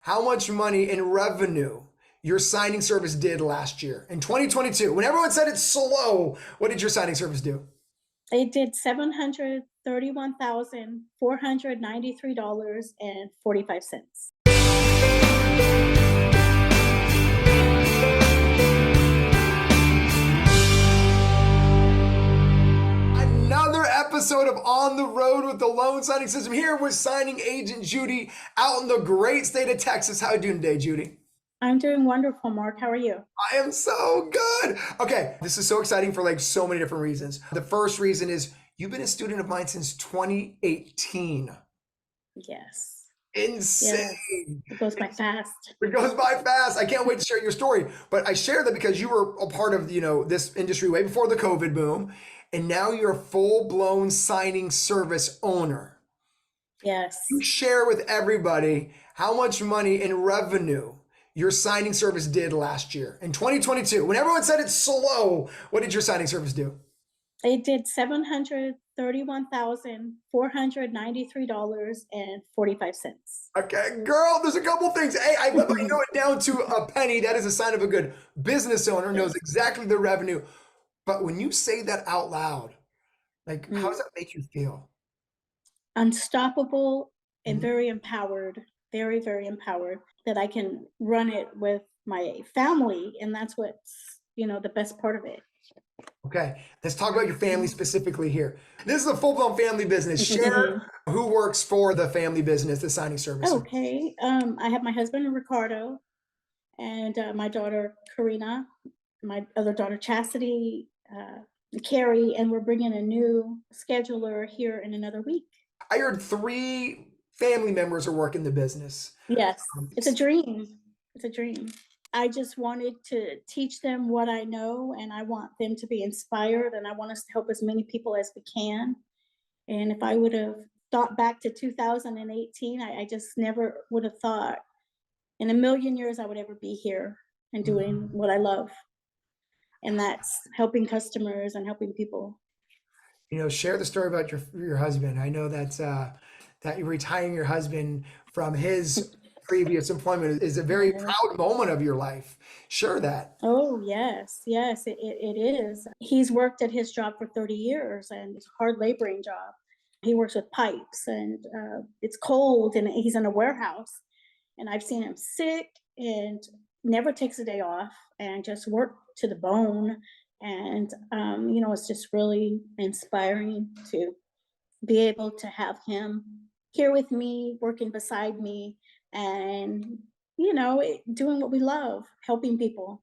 how much money in revenue your signing service did last year in 2022. When everyone said it's slow, what did your signing service do? They did $731,493.45. Another episode of On the Road with the Loan Signing System here with signing agent Judy out in the great state of Texas. How are you doing today, Judy? I'm doing wonderful, Mark. How are you? I am so good. Okay, this is so exciting for like so many different reasons. The first reason is you've been a student of mine since 2018. Yes. Yes. Insane. It goes by fast. It goes by fast. I can't wait to share your story. But I share that because you were a part of, this industry way before the COVID boom. And now you're a full-blown signing service owner. You Yes. share with everybody how much money in revenue your signing service did last year in 2022. When everyone said it's slow, what did your signing service do? They did $731,493.45. Okay, girl, there's a couple things. Hey, I love how you know it down to a penny. That is a sign of a good business owner, knows Yes. exactly the revenue. But when you say that out loud, like, how Mm. does that make you feel? Unstoppable and Mhm. very empowered, very, very empowered that I can run it with my family. And that's what's, the best part of it. Okay, let's talk about your family specifically here. This is a full-blown family business. Share who works for the family business, the signing service. Okay. I have my husband, Ricardo, and my daughter, Karina, my other daughter, Chastity, Carrie, and we're bringing a new scheduler here in another week. I heard three family members are working the business. Yes, Um, it's a dream. It's a dream. I just wanted to teach them what I know, and I want them to be inspired, and I want us to help as many people as we can. And if I would have thought back to 2018, I just never would have thought in a million years I would ever be here and doing mhm. what I love. And that's helping customers and helping people. Share the story about your husband. I know that you're retiring your husband from his previous employment is a very Yes. proud moment of your life. Share that. Oh, yes, yes, it is. He's worked at his job for 30 years and it's a hard laboring job. He works with pipes and it's cold and he's in a warehouse. And I've seen him sick and never takes a day off and just work to the bone. And, it's just really inspiring to be able to have him here with me, working beside me, and, doing what we love, helping people.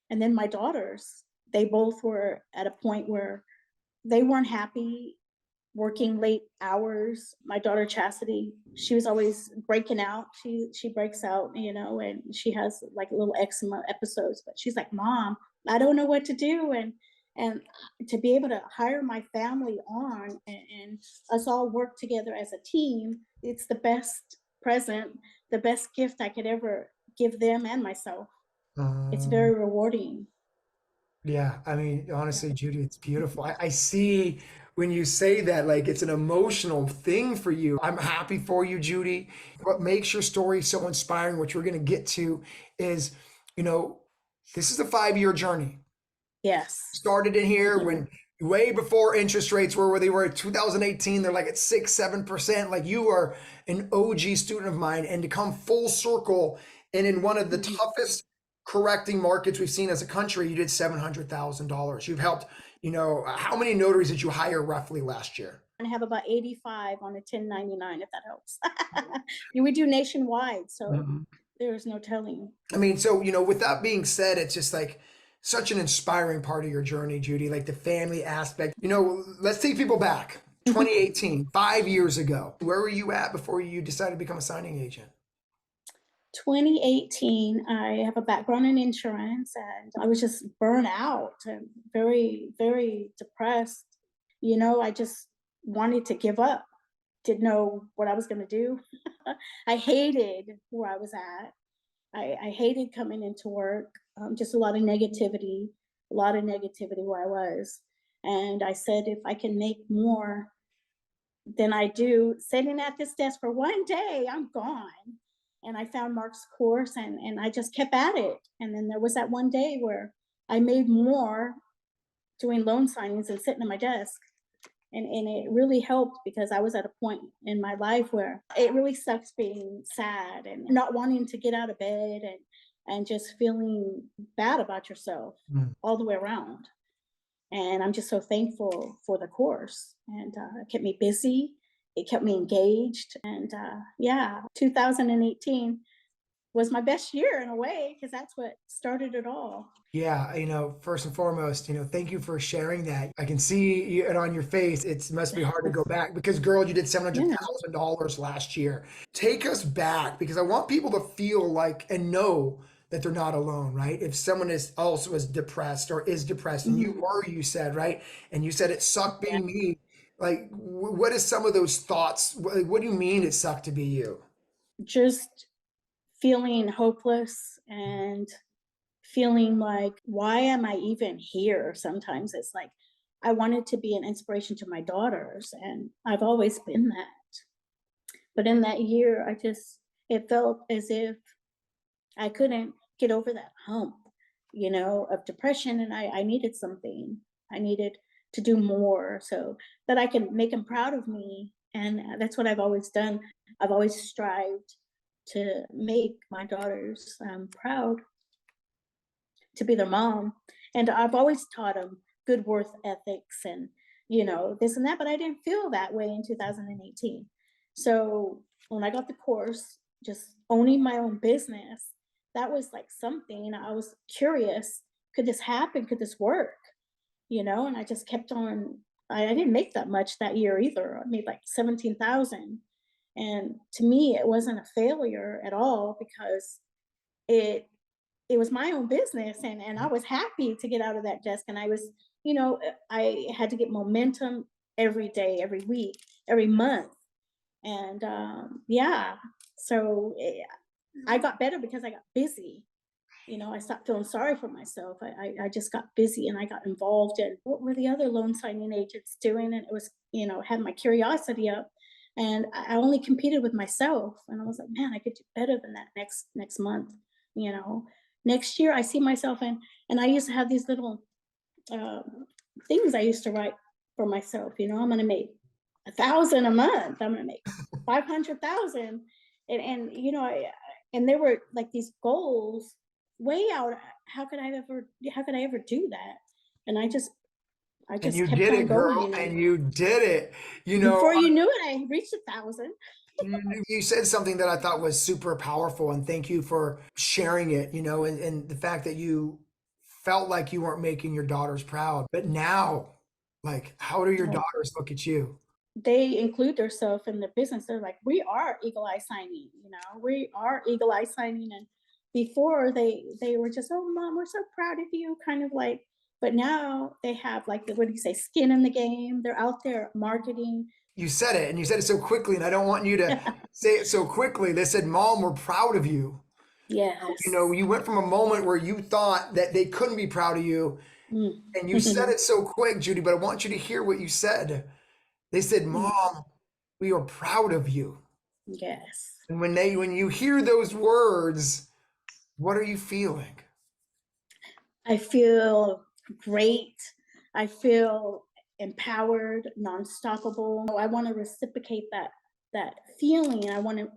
And then my daughters, they both were at a point where they weren't happy working late hours. My daughter Chastity, she was always breaking out. She breaks out, and she has like little eczema episodes. But she's like, "Mom, I don't know what to do." And to be able to hire my family on and us all work together as a team, it's the best present, the best gift I could ever give them and myself. It's Um, very rewarding. yeah, I mean, Yeah. honestly, Judy, it's beautiful. I see when you say that, like it's an emotional thing for you. I'm happy for you, Judy. What makes your story so inspiring, which we're going to get to, is, you know, this is a 5-year journey. Yes. Started in here Yeah. when way before interest rates were where they were in 2018. They're like at 6, 7%. Like you are an OG student of mine, and to come full circle and in one of the Mhm. toughest correcting markets we've seen as a country, you did $700,000. You've helped, how many notaries did you hire roughly last year? And have about 85 on a 1099, if that helps. We do nationwide, so Mhm. there's no telling. I mean, so, with that being said, it's just like such an inspiring part of your journey, Judy, like the family aspect. Let's take people back. 2018, 5 years ago. Where were you at before you decided to become a signing agent? 2018, I have a background in insurance and I was just burnt out and very, very depressed. I just wanted to give up, didn't know what I was going to do. I hated where I was at. I hated coming into work, just a lot of negativity where I was. And I said, if I can make more than I do sitting at this desk for one day, I'm gone. And I found Mark's course, and I just kept at it. And then there was that one day where I made more doing loan signings and sitting at my desk. And it really helped because I was at a point in my life where it really sucks being sad and not wanting to get out of bed and just feeling bad about yourself Mm. all the way around. And I'm just so thankful for the course. And it kept me busy. It kept me engaged. And yeah, 2018 was my best year in a way because that's what started it all. Yeah, first and foremost, thank you for sharing that. I can see it on your face. It must be hard to go back because, girl, you did Yeah. $700,000 last year. Take us back because I want people to feel like and know that they're not alone, right? If someone is also is depressed or is depressed, and you Mhm. were, you said, right? And you said it sucked Yeah. being me. Like, what is some of those thoughts? What do you mean it sucked to be you? Just feeling hopeless and feeling like, why am I even here? Sometimes it's like, I wanted to be an inspiration to my daughters, and I've always been that. But in that year, it felt as if I couldn't get over that hump, of depression. And I needed something. I needed to do more so that I can make them proud of me. And that's what I've always done. I've always strived to make my daughters proud, to be their mom. And I've always taught them good work ethics and, this and that, but I didn't feel that way in 2018. So when I got the course, just owning my own business, that was like something I was curious. Could this happen? Could this work? And I just kept on. I didn't make that much that year either. I made like 17,000. And to me, it wasn't a failure at all because it it was my own business, and I was happy to get out of that desk. And I was, I had to get momentum every day, every week, every month. And yeah, so I got better because I got busy. I stopped feeling sorry for myself. I just got busy and I got involved in what were the other loan signing agents doing. And it was, had my curiosity up. And I only competed with myself. And I was like, man, I could do better than that next month. You know, next year I see myself in, and I used to have these little um, things I used to write for myself. I'm going to make 1,000 a month. I'm going to make 500,000, and there were like these goals way out. How could I ever do that? And I And just you kept did on it, going. girl, and you did it. You know, Before you knew it, I reached 1,000. you said something that I thought was super powerful, and thank you for sharing it, and the fact that you felt like you weren't making your daughters proud. But now, like, how do your Oh, daughters look at you? they include themselves in their business. They're like, we are Eagle Eye signing, we are Eagle Eye signing. And before they were just, oh mom, we're so proud of you, kind of like, but now they have like the, what do you say, skin in the game. They're out there marketing. You said it, and you said it so quickly, and I don't want you to say it so quickly. They said, Mom, we're proud of you. Yes. You went from a moment where you thought that they couldn't be proud of you, Mm. and you said it so quick, Judy, but I want you to hear what you said. They said, Mm. Mom, we are proud of you. Yes. And when you hear those words, what are you feeling? I feel great. I feel empowered, non-stoppable. I want to reciprocate that feeling. I want to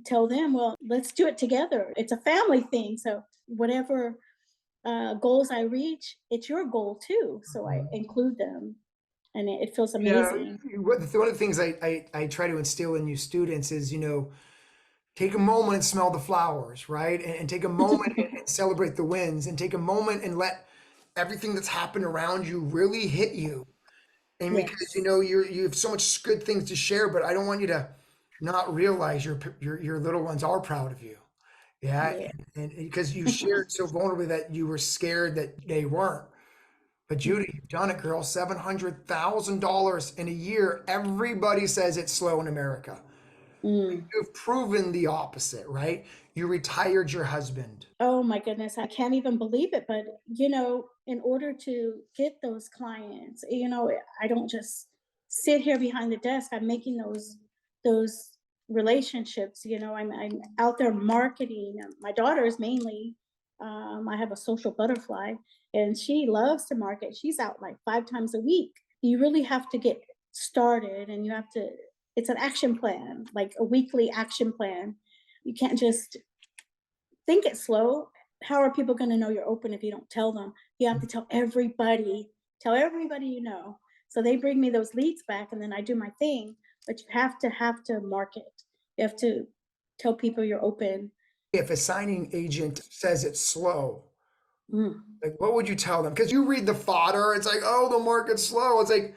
tell them, well, let's do it together. It's a family thing. So whatever goals I reach, it's your goal too. So I include them, and it feels You know, amazing. one of the things I try to instill in you students is, take a moment and smell the flowers, right? And take a moment and celebrate the wins, and take a moment and let everything that's happened around you really hit you. And because Yes. you have so much good things to share, but I don't want you to not realize your little ones are proud of you. Yeah, Yeah. and because you shared so vulnerably that you were scared that they weren't. But Judy, you've done it, girl. $700,000 in a year. Everybody says it's slow in America. Mm. You've proven the opposite, right? You retired your husband. Oh my goodness, I can't even believe it. But, in order to get those clients, I don't just sit here behind the desk. I'm making those relationships. I'm out there marketing. My daughter is mainly, I have a social butterfly, and she loves to market. She's out like 5 times a week. You really have to get started, and it's an action plan, like a weekly action plan. You can't just think it slow. How are people going to know you're open if you don't tell them? You have to tell everybody you know. So they bring me those leads back, and then I do my thing. But you have to market. You have to tell people you're open. If a signing agent says it's slow, Mm. like what would you tell them? Because you read the fodder, it's like, oh, the market's slow. It's like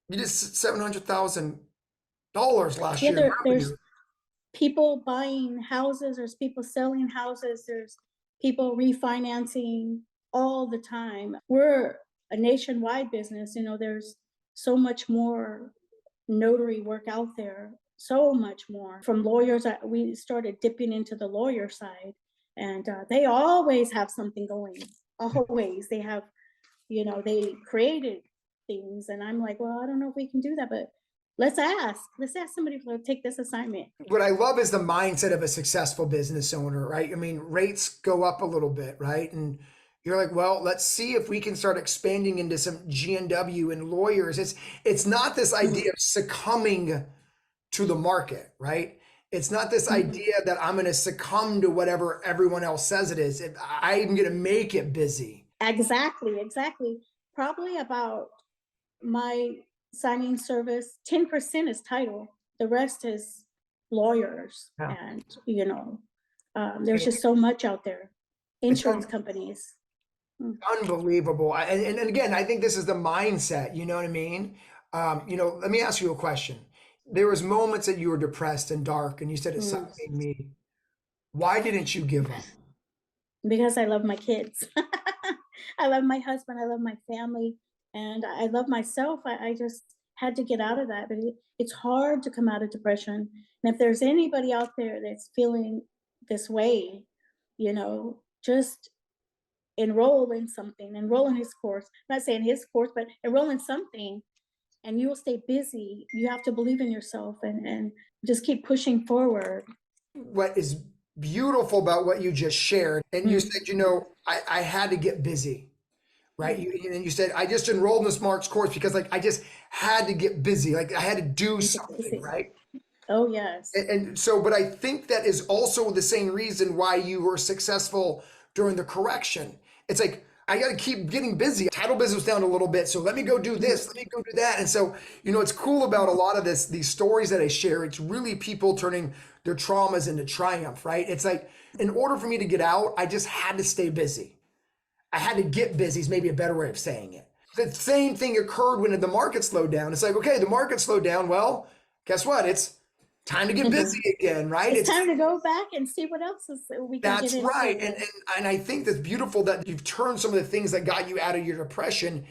you did $700,000 last Yeah, year in there's revenue. people buying houses, there's people selling houses, there's people refinancing all the time. We're a nationwide business, there's so much more notary work out there, so much more. From lawyers, we started dipping into the lawyer side, and they always have something going. Always. They have, they created things, and I'm like, well, I don't know if we can do that, but let's ask somebody to take this assignment. What I love is the mindset of a successful business owner, right? I mean, rates go up a little bit, right? And you're like, well, let's see if we can start expanding into some GNW and lawyers. It's not this idea of succumbing to the market, right? It's not this idea that I'm going to succumb to whatever everyone else says it is. I'm going to make it busy. Exactly. Probably about my signing service, 10% is title, the rest is lawyers. Yeah. And, there's just so much out there. It's Insurance companies. unbelievable. And again, I think this is the mindset, you know what I mean? Let me ask you a question. There was moments that you were depressed and dark and you said, it's something me. Why didn't you give up? Because I love my kids. I love my husband. I love my family. And I love myself. I just had to get out of that. But it's hard to come out of depression. And if there's anybody out there that's feeling this way, just enroll in something, enroll in his course. I'm not saying his course, but enroll in something, and you will stay busy. You have to believe in yourself and just keep pushing forward. What is beautiful about what you just shared, and you said, I had to get busy, right? And you said, I just enrolled in this Mark's course because like I just had to get busy. Like I had to do something, right? Oh, yes. And so, but I think that is also the same reason why you were successful during the correction. It's like, I got to keep getting busy. Title business down a little bit. So let me go do this. Let me go do that. And so, it's cool about a lot of these stories that I share. It's really people turning their traumas into triumph, right? It's like, in order for me to get out, I just had to stay busy. I had to get busy is maybe a better way of saying it. The same thing occurred when the market slowed down. It's like, okay, the market slowed down. Well, guess what? It's time to get busy again, right? It's time to go back and see what else we can get That's into. right. And I think that's beautiful that you've turned some of the things that got you out of your depression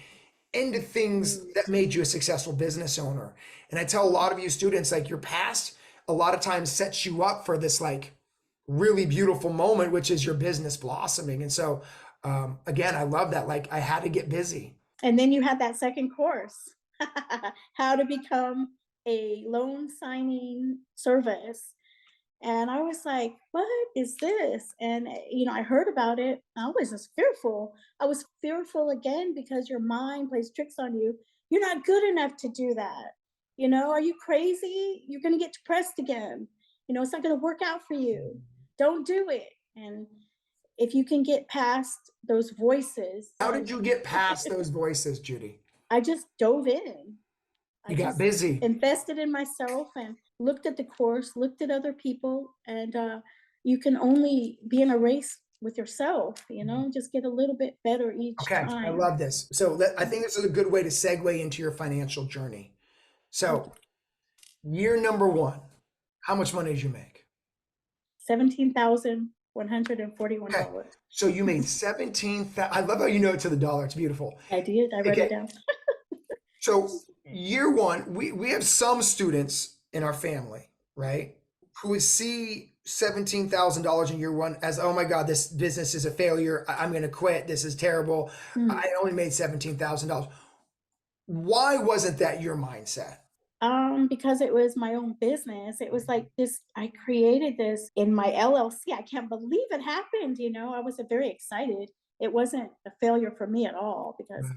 into things that made you a successful business owner. And I tell a lot of you students, like your past a lot of times sets you up for this like really beautiful moment, which is your business blossoming. And so again, I love that. Like I had to get busy. And then you had that second course, how to become a loan signing service. And I was like, what is this? And, I heard about it. I was just fearful. I was fearful again because your mind plays tricks on you. You're not good enough to do that. Are you crazy? You're going to get depressed again. It's not going to work out for you. Don't do it. And if you can get past those voices. How did you get past those voices, Judy? I just dove in. You got busy. Invested in myself and looked at the course, looked at other people, and you can only be in a race with yourself, just get a little bit better each time. I love this. So I think this is a good way to segue into your financial journey. So year number 1, how much money did you make? $17,141. Okay. So you made 17,000. I love how you know it to the dollar. It's beautiful. I did. I wrote it down. So year 1, we have some students in our family, right, who would see $17,000 in year 1 as, oh my God, this business is a failure. I'm going to quit. This is terrible. I only made $17,000. Why wasn't that your mindset? Because it was my own business. It was like this, I created this in my LLC. I can't believe it happened, I was very excited. It wasn't a failure for me at all because Right.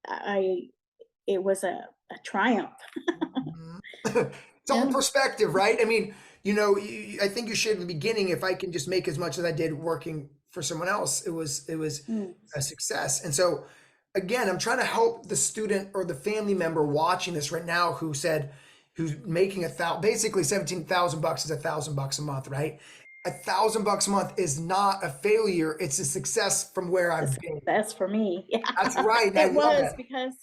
I it was a triumph. Mhm. It's all Yeah. perspective, right? I mean, I think you shared in the beginning, if I can just make as much as I did working for someone else, it was Mm. a success. And so again, I'm trying to help the student or the family member watching this right now who's making basically 17,000 bucks is $1,000 a month, right? $1,000 a month is not a failure. It's a success from where A I've been. success for me. That's Yeah. right. And I It love was that. because,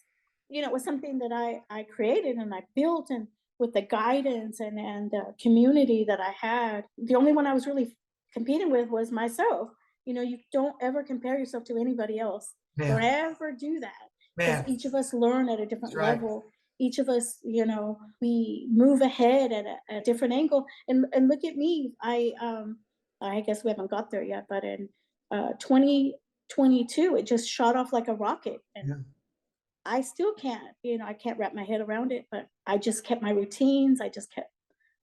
it was something that I created and I built, and with the guidance and the community that I had, the only one I was really competing with was myself. You don't ever compare yourself to anybody else. Don't Man, ever do that, because man, each of us learn at a that's different right. level. Each of us, we move ahead at a different angle. And look at me. I guess we haven't got there yet, but in 2022, it just shot off like a rocket. And Yeah. I still I can't wrap my head around it, but I just kept my routines. I just kept,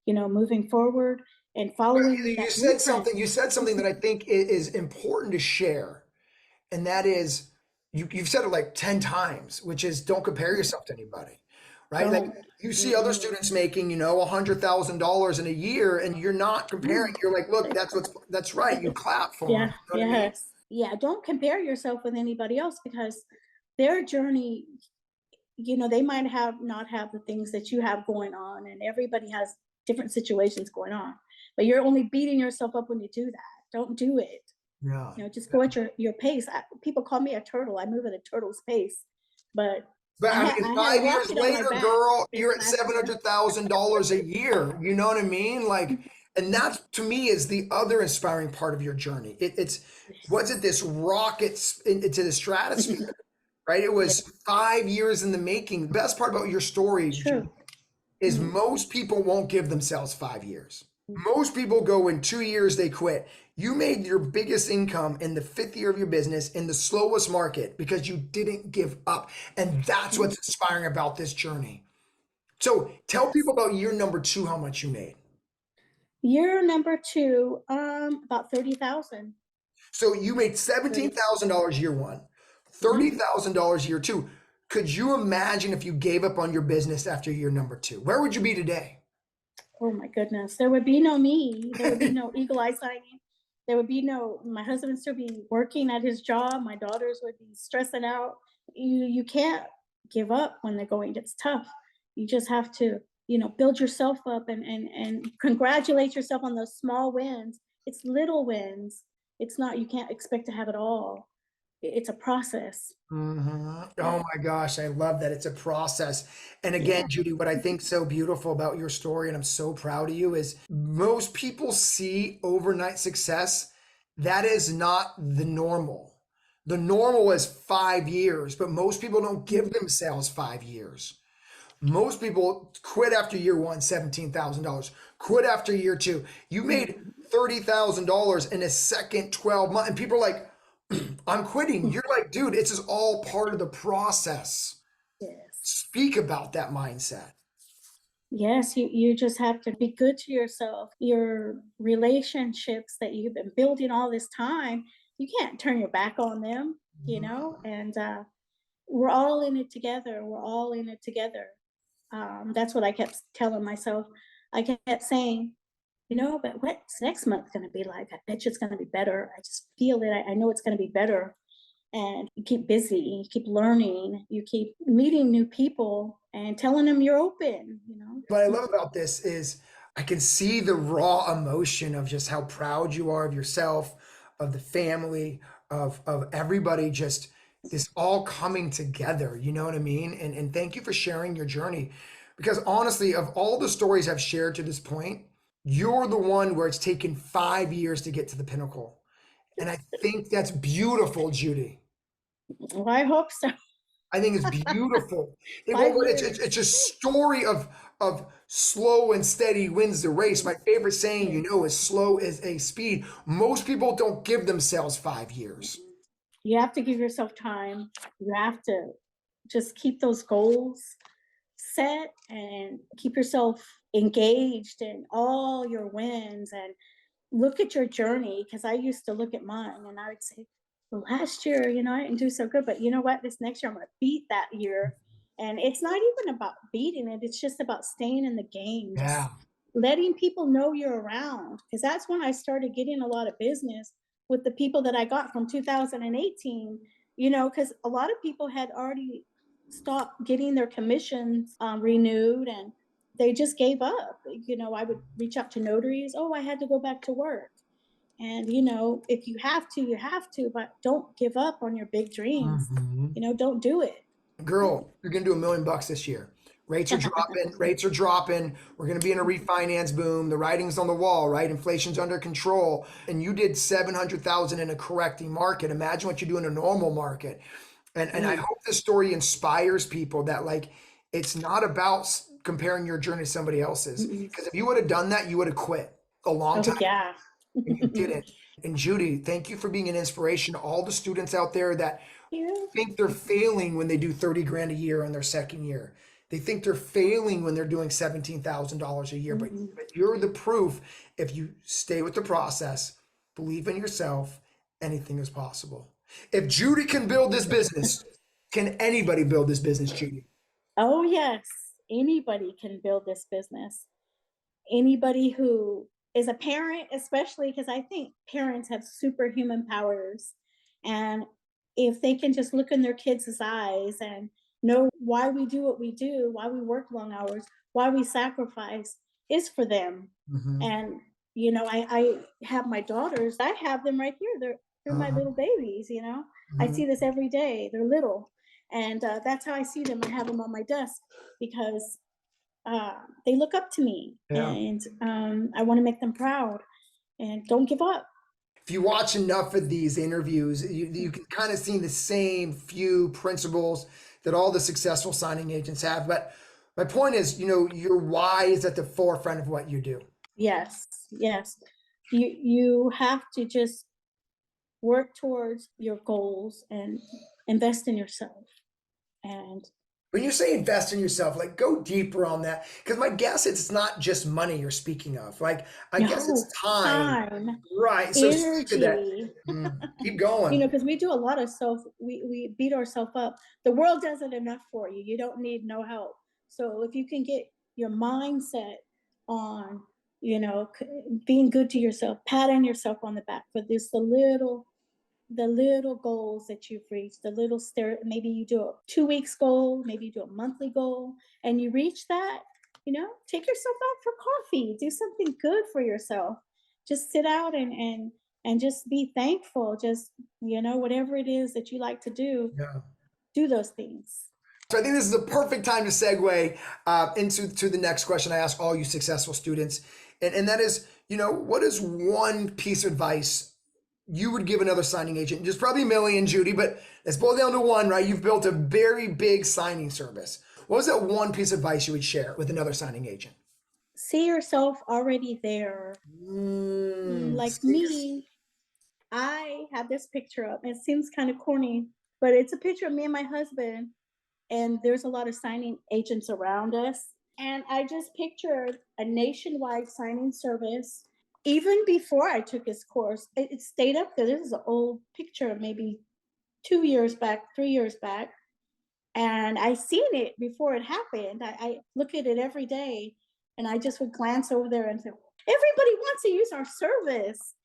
moving forward and Well, following you that said blueprint. something. You said something that I think is important to share, and that is you've said it like 10 times, which is don't compare yourself to anybody, right? Like Don't. you see other Mm-mm. students making, $100,000 in a year, and you're not comparing. Mm. You're like, look, that's right. You clap for them. Yeah, You know what I mean? yes. Yeah, don't compare yourself with anybody else, because their journey, they might have not have the things that you have going on, and everybody has different situations going on. But you're only beating yourself up when you do that. Don't do it. Yeah. Just go at your pace. People call me a turtle. I move at a turtle's pace, but But I mean, I had a 5 years rocket on my later, back girl, this you're at last year. $700,000 a year. You know what I mean? Like, and that's to me is the other inspiring part of your journey. It's wasn't this rockets into the stratosphere, right? It Yeah, was 5 years in the making. The best part about your story, Judy, true. is Mm. most people won't give themselves 5 years. Most people go in 2 years, they quit. You made your biggest income in the fifth year of your business in the slowest market because you didn't give up. And that's what's inspiring about this journey. So tell Yes. people about year number two, how much you made. Year number two, about 30,000. So you made 30. $17,000 year one, Mhm. $30,000 year two. Could you imagine if you gave up on your business after year number two? Where would you be today? Oh my goodness. There would be no me. There would be no eagle eye signing. There would be no, my husband would still be working at his job. My daughters would be stressing out. You can't give up when the going gets tough. You just have to, build yourself up and congratulate yourself on those small wins. It's little wins. It's not, you can't expect to have it all. It's a process. Oh my gosh, I love that. It's a process. And again, Yeah. Judy, what I think so beautiful about your story, and I'm so proud of you, is most people see overnight success. That is not the normal. The normal is 5 years, but most people don't give Mm. themselves 5 years. Most people quit after year one, $17,000. Quit after year two. You made $30,000 in a second 12 months. And people are like, I'm quitting. You're like, dude, it's just all part of the process. Yes. Speak about that mindset. Yes, you just have to be good to yourself. Your relationships that you've been building all this time, you can't turn your back on them, and we're all in it together. We're all in it together. That's what I kept telling myself. I kept saying, but what's next month going to be like? I bet you it's going to be better. I just feel it. I know it's going to be better. And you keep busy, you keep learning, you keep meeting new people and telling them you're open. What I love about this is I can see the raw emotion of just how proud you are of yourself, of the family, of everybody, just this all coming together. You know what I mean? And thank you for sharing your journey. Because honestly, of all the stories I've shared to this point, you're the one where it's taken 5 years to get to the pinnacle. And I think that's beautiful, Judy. Well, I hope so. I think it's beautiful. Five It's years. it's a story of slow and steady wins the race. My favorite saying, Yeah. is slow is a speed. Most people don't give themselves 5 years. You have to give yourself time. You have to just keep those goals set and keep yourself engaged in all your wins and look at your journey. Because I used to look at mine and I would say, well, last year, I didn't do so good, but you know what? This next year, I'm going to beat that year. And it's not even about beating it, it's just about staying in the game, just Yeah. letting people know you're around. Because that's when I started getting a lot of business with the people that I got from 2018, because a lot of people had already stopped getting their commissions renewed and they just gave up. I would reach out to notaries. Oh, I had to go back to work. And, if you have to, you have to, but don't give up on your big dreams. Mhm. Don't do it. Girl, you're gonna do $1 million this year. Rates are dropping. Rates are dropping. We're gonna be in a refinance boom. The writing's on the wall, right? Inflation's under control. And you did 700,000 in a correcting market. Imagine what you do in a normal market. And I Mm. hope this story inspires people that like it's not about comparing your journey to somebody else's. Mm-mm. Because if you would have done that, you would have quit a long Oh, time yeah. and you didn't. And Judy, thank you for being an inspiration to all the students out there that You. think they're failing when they do 30 grand a year on their second year. They think they're failing when they're doing $17,000 a year, Mm-mm. but you're the proof. If you stay with the process, believe in yourself, anything is possible. If Judy can build this business, can anybody build this business, Judy? Oh, yes. Anybody can build this business. Anybody who is a parent, especially because I think parents have superhuman powers. And if they can just look in their kids' eyes and know why we do what we do, why we work long hours, why we sacrifice, is for them. Mm-hmm. And I have my daughters. I have them right here. They're my Uh-huh. little babies. I Mhm. see this every day. They're little, and that's how I see them. I have them on my desk because they look up to me, Yeah. and I want to make them proud. And don't give up. If you watch enough of these interviews, you can kind of see the same few principles that all the successful signing agents have. But my point is, your why is at the forefront of what you do. Yes, yes. You have to just work towards your goals and invest in yourself. And When you say invest in yourself, like go deeper on that. Because my guess it's not just money you're speaking of. Like I guess it's no time. time, Right. So speak to that. energy. Keep going. Because we do a lot of we beat ourselves up. The world does it enough for you. You don't need no help. So if you can get your mindset on, being good to yourself, patting yourself on the back for this, the little goals that you've reached, the little maybe you do a 2 weeks goal, maybe you do a monthly goal, and you reach that, take yourself out for coffee, do something good for yourself. Just sit out and just be thankful. Just, whatever it is that you like to Yeah. do those things. So I think this is the perfect time to segue into the next question I ask all you successful students, and that is, what is one piece of advice you would give another signing agent? There's probably a million, Judy, but let's boil down to one, right? You've built a very big signing service. What was that one piece of advice you would share with another signing agent? See yourself already there. Like Six. me, I have this picture up. It seems kind of corny, but it's a picture of me and my husband, and there's a lot of signing agents around us. And I just pictured a nationwide signing service. Even before I took his course, it stayed up there. This is an old picture, maybe 2 years back, 3 years back. And I seen it before it happened. I look at it every day, and I just would glance over there and say, everybody wants to use our service.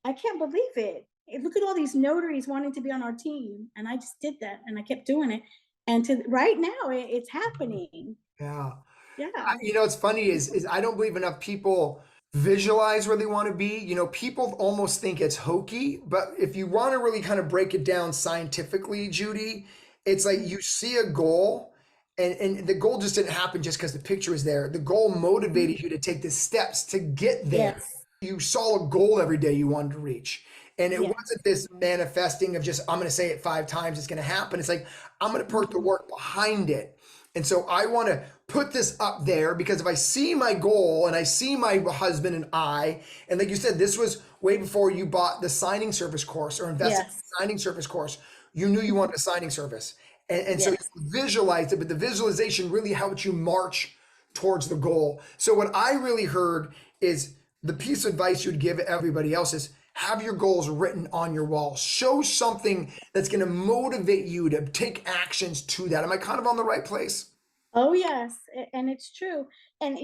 I can't believe it. Look at all these notaries wanting to be on our team. And I just did that and I kept doing it. And to right now, it's happening. Yeah. Yeah. What's funny is I don't believe enough people visualize where they want to be. People almost think it's hokey, but if you want to really kind of break it down scientifically, Judy, it's like you see a goal and the goal just didn't happen just because the picture was there. The goal motivated you to take the steps to get there. Yes. You saw a goal every day you wanted to reach. And it Yes. wasn't this manifesting of just, I'm going to say it 5 times, it's going to happen. It's like, I'm going to put the work behind it. And so I want to put this up there because if I see my goal and I see my husband and like you said, this was way before you bought the signing service course or invested in Yes. the signing service course, you knew you wanted a signing service. And so you Yes. visualize it, but the visualization really helps you march towards the goal. So what I really heard is the piece of advice you'd give everybody else is have your goals written on your wall. Show something that's going to motivate you to take actions to that. Am I kind of on the right place? Oh, yes, and it's true. And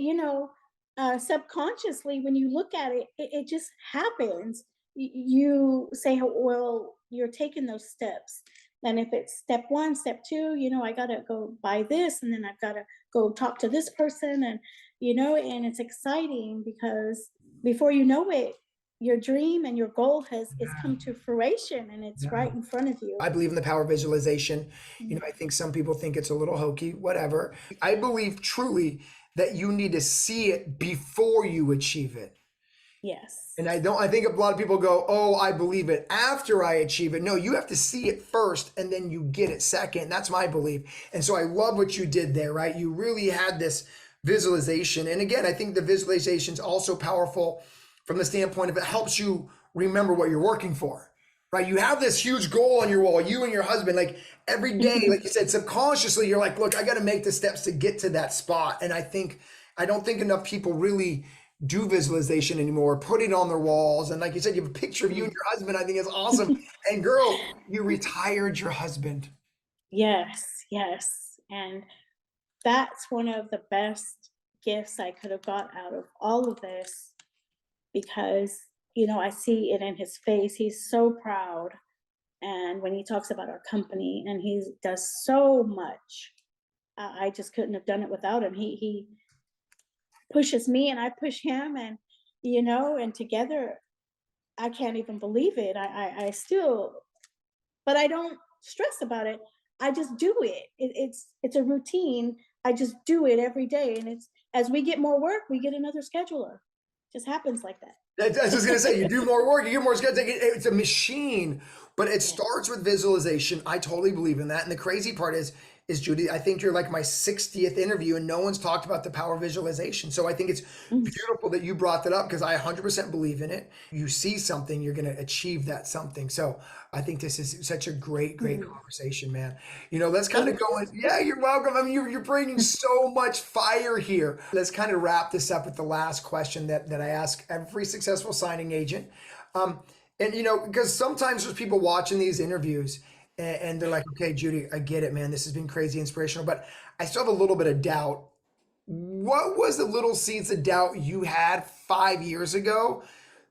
subconsciously, when you look at it, it just happens. You say, "Well, you're taking those steps." And if it's step one, step two, I gotta go buy this, and then I've gotta go talk to this person, and it's exciting because before you know it, your dream and your goal has come to fruition, and it's Yeah. right in front of you. I believe in the power of visualization. Mm. I think some people think it's a little hokey, whatever. I believe truly that you need to see it before you achieve it. Yes. And I think a lot of people go, "Oh, I believe it after I achieve it." No, you have to see it first and then you get it second. That's my belief. And so I love what you did there, right? You really had this visualization. And again, I think the visualization is also powerful from the standpoint of it helps you remember what you're working for. Right? You have this huge goal on your wall, you and your husband, like every day, like you said, subconsciously, you're like, look, I got to make the steps to get to that spot. And I don't think enough people really do visualization anymore, put it on their walls. And like you said, you have a picture of you and your husband. I think it's awesome. And girl, you retired your husband. Yes, yes. And that's one of the best gifts I could have got out of all of this because, I see it in his face. He's so proud. And when he talks about our company and he does so much, I just couldn't have done it without him. He pushes me and I push him and together I can't even believe it. I still, but I don't stress about it. I just do it. It's a routine. I just do it every day, and it's as we get more work, we get another scheduler. Just happens like that. I was just gonna say, you do more work, you get more skills. It's a machine, but it Yeah. starts with visualization. I totally believe in that. And the crazy part is Judy, I think you're like my 60th interview, and no one's talked about the power of visualization. So I think it's Mm. beautiful that you brought that up because I 100% believe in it. You see something, you're gonna achieve that something. So I think this is such a great Mhm. conversation, man. Let's kind Thank of go in. Yeah, you're welcome. I mean, you're bringing you. so much fire here. Let's kind of wrap this up with the last question that I ask every successful signing agent. Um, and because sometimes there's people watching these interviews and they're like, okay, Judy, I get it, man. This has been crazy inspirational, but I still have a little bit of doubt. What was the little seeds of doubt you had 5 years ago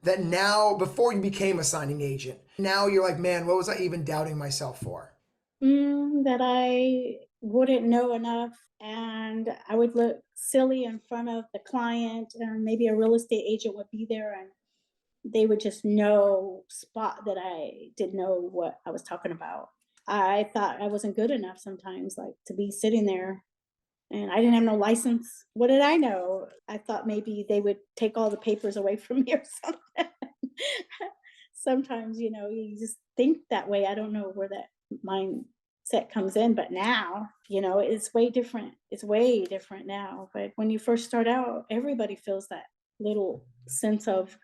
that now, before you became a signing agent, now you're like, man, what was I even doubting myself for? That I wouldn't know enough and I would look silly in front of the client, and maybe a real estate agent would be there and they would just know spot that I didn't know what I was talking about. I thought I wasn't good enough sometimes, like to be sitting there and I didn't have no license. What did I know? I thought maybe they would take all the papers away from me or something. Sometimes, you just think that way. I don't know where that mindset comes in, but now, it's way different. It's way different now. But when you first start out, everybody feels that little sense of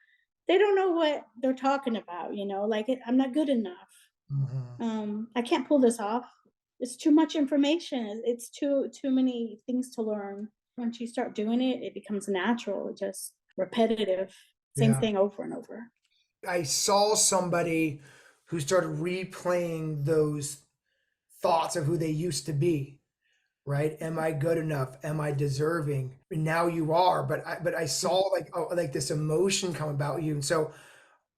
they don't know what they're talking about, like I'm not good enough. Mhm. I can't pull this off. It's too much information. It's too many things to learn. Once you start doing it, it becomes natural, just repetitive, same Yeah. thing over and over. I saw somebody who started replaying those thoughts of who they used to be, right? Am I good enough? Am I deserving? And now you are, but I saw like this emotion come about you. And so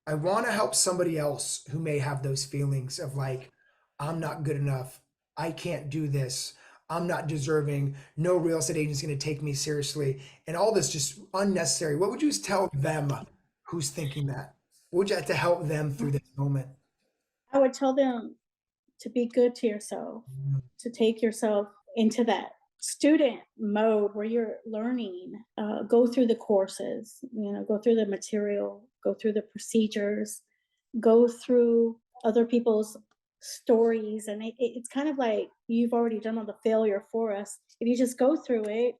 I want to help somebody else who may have those feelings of like, I'm not good enough. I can't do this. I'm not deserving. No real estate agent's going to take me seriously. And all this just unnecessary. What would you tell them who's thinking that? What would you have to help them through this moment? I would tell them to be good to yourself, to take yourself into that student mode where you're learning, go through the courses, go through the material, go through the procedures, go through other people's stories. And it's kind of like you've already done all the failure for us. If you just go through it,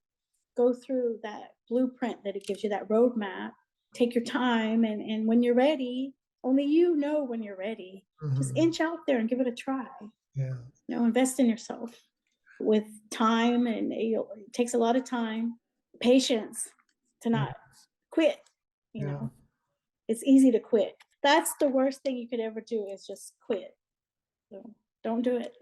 go through that blueprint that it gives you, that roadmap, take your time. And when you're ready, only you know when you're ready. Just Mhm. inch out there and give it a try. Yeah. Invest in yourself with time, and it takes a lot of time, patience to not quit. You Yeah. know, it's easy to quit. That's the worst thing you could ever do, is just quit. So don't do it.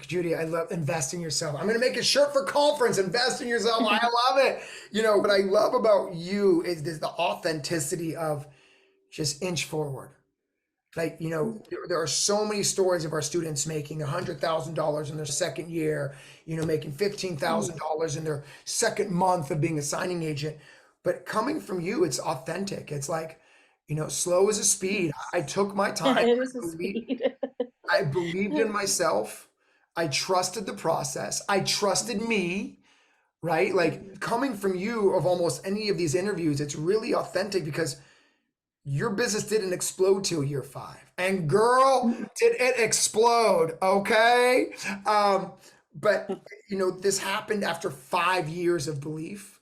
Judy, I love invest in yourself. I'm going to make a shirt for conference, invest in yourself. I love it. What I love about you is the authenticity of just inch forward. Like, there are so many stories of our students making $100,000 in their second year, making $15,000 in their second month of being a signing agent. But coming from you, it's authentic. It's like, slow as a speed. I took my time. It is a speed. I believed in myself. I trusted the process. I trusted me, right? Like coming from you of almost any of these interviews, it's really authentic because your business didn't explode till year 5. And girl, did it explode, okay? But this happened after 5 years of belief,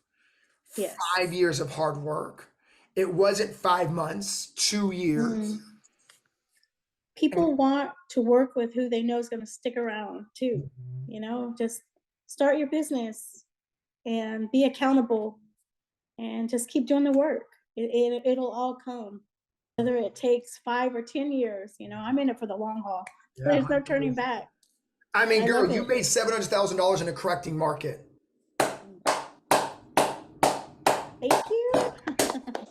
Yes. 5 years of hard work. It wasn't 5 months, 2 years. People want to work with who they know is going to stick around too. Just start your business and be accountable and just keep doing the work. It'll all come, whether it takes 5 or 10 years. I'm in it for the long haul. Yeah. There's no turning back. I mean, I girl, love you it. made $700,000 in a correcting market. Thank you.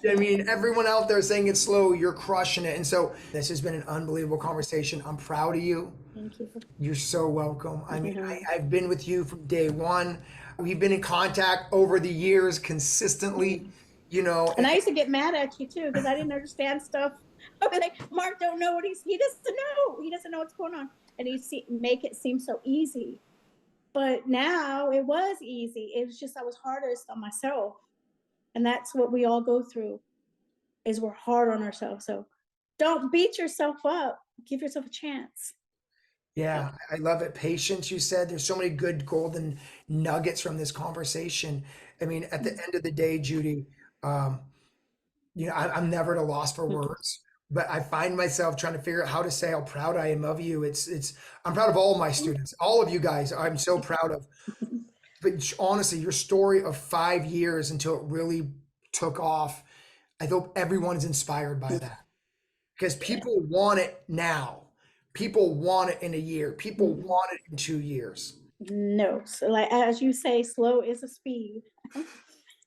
I mean, everyone out there saying it's slow, you're crushing it. And so this has been an unbelievable conversation. I'm proud of you. Thank you. You're so welcome. I mean, I've been with you from day one. We've been in contact over the years consistently, And I used to get mad at you too because I didn't understand stuff. I'd be like, Mark don't know he doesn't know. He doesn't know what's going on. And make it seem so easy. But now it was easy. It was just I was hardest on myself. And that's what we all go through, is we're hard on ourselves. So don't beat yourself up. Give yourself a chance. Yeah, I love it. Patience, you said. There's so many good golden nuggets from this conversation. I mean, at the end of the day, Judy, um, I'm never at a loss for words, but I find myself trying to figure out how to say how proud I am of you. I'm proud of all my students, all of you guys. I'm so proud of. But honestly, your story of 5 years until it really took off, I hope everyone is inspired by that because people want it now. People want it in a year. People want it in 2 years. No, so like as you say, slow is a speed.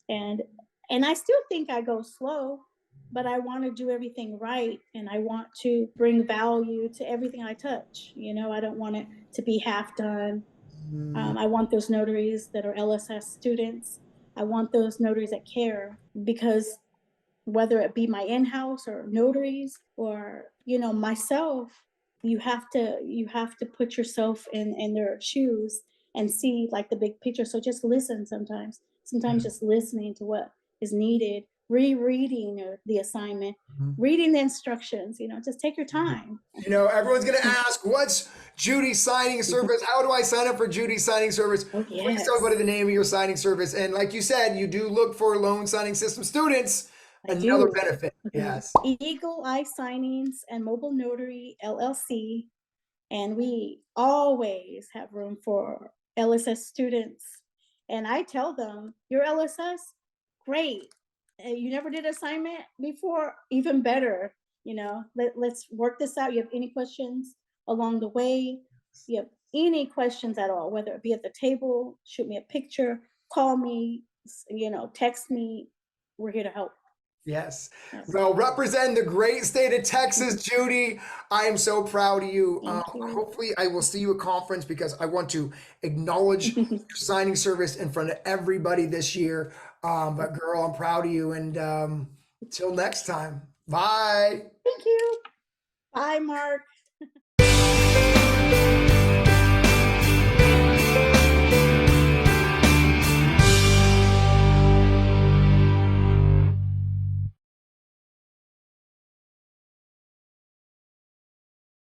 and I still think I go slow, but I want to do everything right, and I want to bring value to everything I touch. I don't want it to be half done. I want those notaries that are LSS students. I want those notaries that care, because whether it be my in-house or notaries or myself, you have to put yourself in their shoes and see like the big picture. So just listen sometimes just listening to what is needed, rereading the assignment, reading the instructions, just take your time. Everyone's going to ask, what's Judy signing service? How do I sign up for Judy signing service? Oh, Please yes. tell everybody the name of your signing service. And like you said, you do look for loan signing system students. Another benefit. Yes. Eagle Eye Signings and Mobile Notary LLC. And we always have room for LSS students. And I tell them, you're LSS? Great. You never did assignment before? Even better. Let's work this out. You have any questions along the way? You have any questions at all, whether it be at the table, shoot me a picture, call me, text me. We're here to help. Yes. Well, represent the great state of Texas, Judy. I am so proud of you. Hopefully, I will see you at conference because I want to acknowledge your signing service in front of everybody this year. But girl, I'm proud of you. And till next time, bye. Thank you. Bye, Mark.